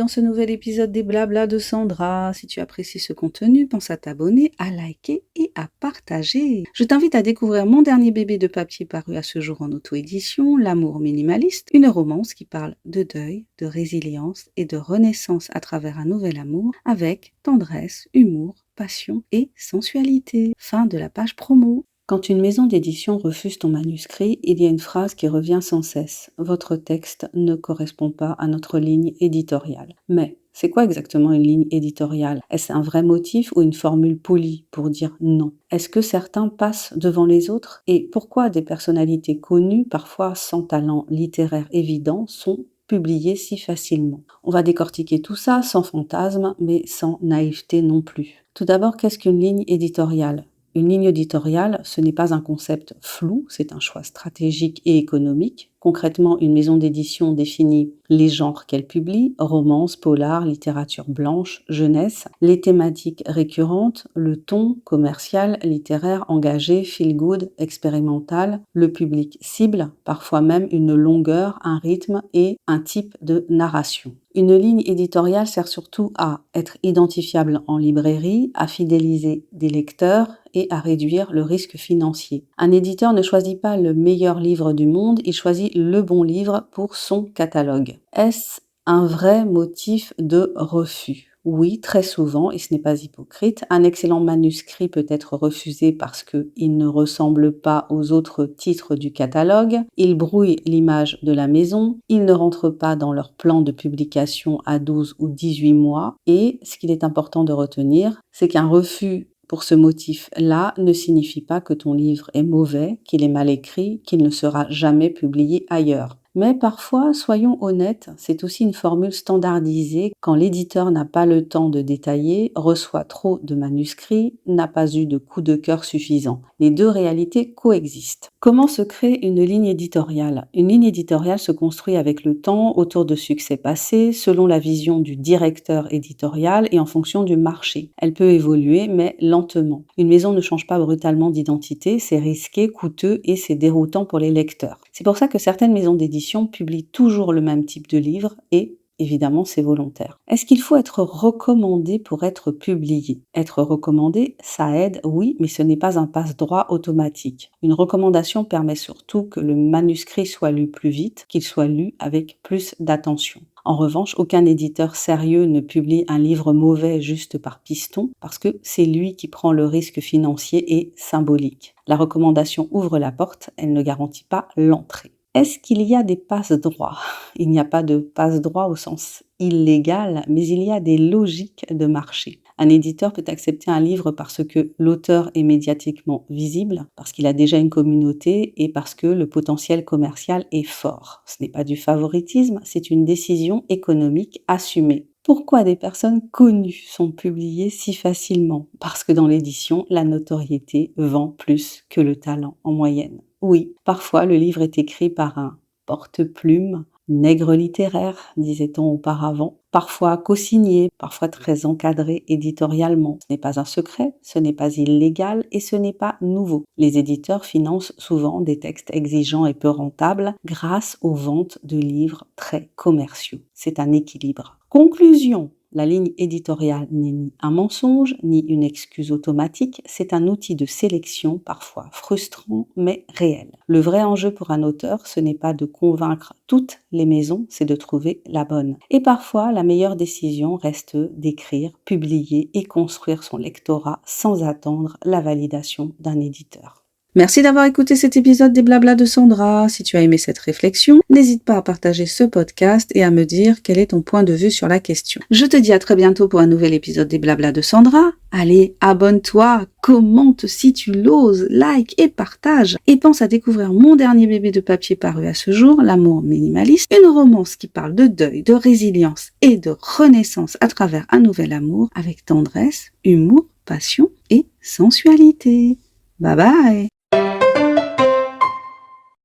dans ce nouvel épisode des Blabla de Sandra. Si tu apprécies ce contenu, pense à t'abonner, à liker et à partager. Je t'invite à découvrir mon dernier bébé de papier paru à ce jour en auto-édition, L'amour minimaliste, une romance qui parle de deuil, de résilience et de renaissance à travers un nouvel amour avec tendresse, humour, passion et sensualité. Fin de la page promo. Quand une maison d'édition refuse ton manuscrit, il y a une phrase qui revient sans cesse. Votre texte ne correspond pas à notre ligne éditoriale. Mais c'est quoi exactement une ligne éditoriale? Est-ce un vrai motif ou une formule polie pour dire non? Est-ce que certains passent devant les autres? Et pourquoi des personnalités connues, parfois sans talent littéraire évident, sont publiées si facilement? On va décortiquer tout ça sans fantasme, mais sans naïveté non plus. Tout d'abord, qu'est-ce qu'une ligne éditoriale? Une ligne éditoriale, ce n'est pas un concept flou, c'est un choix stratégique et économique. Concrètement, une maison d'édition définit les genres qu'elle publie, romance, polar, littérature blanche, jeunesse, les thématiques récurrentes, le ton commercial, littéraire, engagé, feel good, expérimental, le public cible, parfois même une longueur, un rythme et un type de narration. Une ligne éditoriale sert surtout à être identifiable en librairie, à fidéliser des lecteurs et à réduire le risque financier. Un éditeur ne choisit pas le meilleur livre du monde, il choisit le bon livre pour son catalogue. Est-ce un vrai motif de refus? Oui, très souvent, et ce n'est pas hypocrite, un excellent manuscrit peut être refusé parce qu'il ne ressemble pas aux autres titres du catalogue, il brouille l'image de la maison, il ne rentre pas dans leur plan de publication à 12 ou 18 mois, et ce qu'il est important de retenir, c'est qu'un refus pour ce motif-là ne signifie pas que ton livre est mauvais, qu'il est mal écrit, qu'il ne sera jamais publié ailleurs. Mais parfois, soyons honnêtes, c'est aussi une formule standardisée quand l'éditeur n'a pas le temps de détailler, reçoit trop de manuscrits, n'a pas eu de coup de cœur suffisant. Les deux réalités coexistent. Comment se crée une ligne éditoriale? Une ligne éditoriale se construit avec le temps, autour de succès passés, selon la vision du directeur éditorial et en fonction du marché. Elle peut évoluer, mais lentement. Une maison ne change pas brutalement d'identité, c'est risqué, coûteux et c'est déroutant pour les lecteurs. C'est pour ça que certaines maisons d'édition publient toujours le même type de livre et évidemment, c'est volontaire. Est-ce qu'il faut être recommandé pour être publié? Être recommandé, ça aide, oui, mais ce n'est pas un passe-droit automatique. Une recommandation permet surtout que le manuscrit soit lu plus vite, qu'il soit lu avec plus d'attention. En revanche, aucun éditeur sérieux ne publie un livre mauvais juste par piston, parce que c'est lui qui prend le risque financier et symbolique. La recommandation ouvre la porte, elle ne garantit pas l'entrée. Est-ce qu'il y a des passe-droits? Il n'y a pas de passe-droit au sens illégal, mais il y a des logiques de marché. Un éditeur peut accepter un livre parce que l'auteur est médiatiquement visible, parce qu'il a déjà une communauté et parce que le potentiel commercial est fort. Ce n'est pas du favoritisme, c'est une décision économique assumée. Pourquoi des personnes connues sont publiées si facilement? Parce que dans l'édition, la notoriété vend plus que le talent en moyenne. Oui, parfois le livre est écrit par un porte-plume, nègre littéraire, disait-on auparavant, parfois co-signé, parfois très encadré éditorialement. Ce n'est pas un secret, ce n'est pas illégal et ce n'est pas nouveau. Les éditeurs financent souvent des textes exigeants et peu rentables grâce aux ventes de livres très commerciaux. C'est un équilibre. Conclusion. La ligne éditoriale n'est ni un mensonge, ni une excuse automatique, c'est un outil de sélection parfois frustrant mais réel. Le vrai enjeu pour un auteur, ce n'est pas de convaincre toutes les maisons, c'est de trouver la bonne. Et parfois, la meilleure décision reste d'écrire, publier et construire son lectorat sans attendre la validation d'un éditeur. Merci d'avoir écouté cet épisode des Blabla de Sandra. Si tu as aimé cette réflexion, n'hésite pas à partager ce podcast et à me dire quel est ton point de vue sur la question. Je te dis à très bientôt pour un nouvel épisode des Blabla de Sandra. Allez, abonne-toi, commente si tu l'oses, like et partage. Et pense à découvrir mon dernier bébé de papier paru à ce jour, L'amour minimaliste, une romance qui parle de deuil, de résilience et de renaissance à travers un nouvel amour avec tendresse, humour, passion et sensualité. Bye bye!